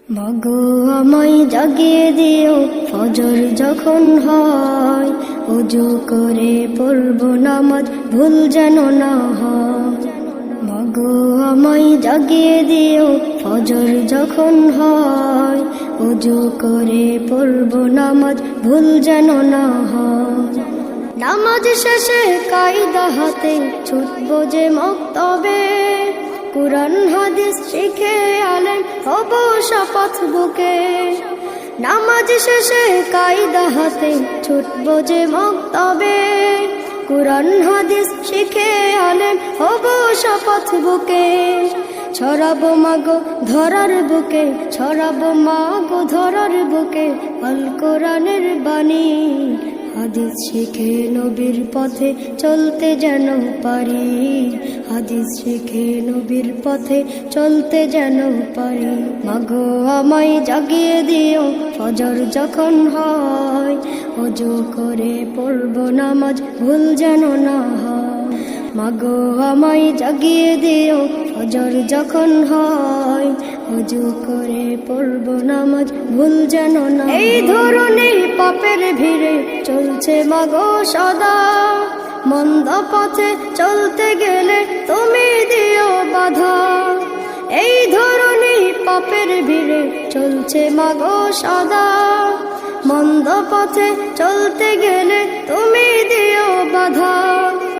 মাগো আমায় জাগিয়ে দিও ফজর যখন হয়, ওযু করে পড়ব নামাজ ভুল যেন না হয়। মাগো আমায় জাগিয়ে দিও ফজর যখন হয়, ওযু করে পড়ব নামাজ ভুল যেন না হয়। নামাজ শেষে কায়দা হাতে ছুটব যে মক্তবে, কুরআন হাদিস শিখে আলেম হব শপথ বুকে। নামাজ শেষে কায়দা হাতে ছুটব যে মক্তবে, কুরআন হাদিস শিখে আলেম হব শপথ বুকে। ছড়াবো মাগো ধরার বুকে, ছড়াবো মাগো ধরার বুকে আল কোরআনের বাণী। হাদিস শিখে নবীর পথে চলতে যেন পারি, হাদিস শিখে নবীর পথে চলতে যেন পারি। মাগো আমায় জাগিয়ে দিও ফজর যখন হয়, ওযু করে পড়ব নামাজ ভুল যেন না হয়। মাগো আমায় জাগিয়ে দিও ফজর যখন হয়, ওযু করে পড়ব নামাজ ভুল যেন না। এই ধরনের পাপের ভিড়ে চলছে মাগো সদা, মন্দ পথে চলতে গেলে তুমি দিও বাধা। এই ধরনের পাপের ভিড়ে চলছে মাগো সদা, মন্দ পথে চলতে গেলে তুমি দিও বাধা।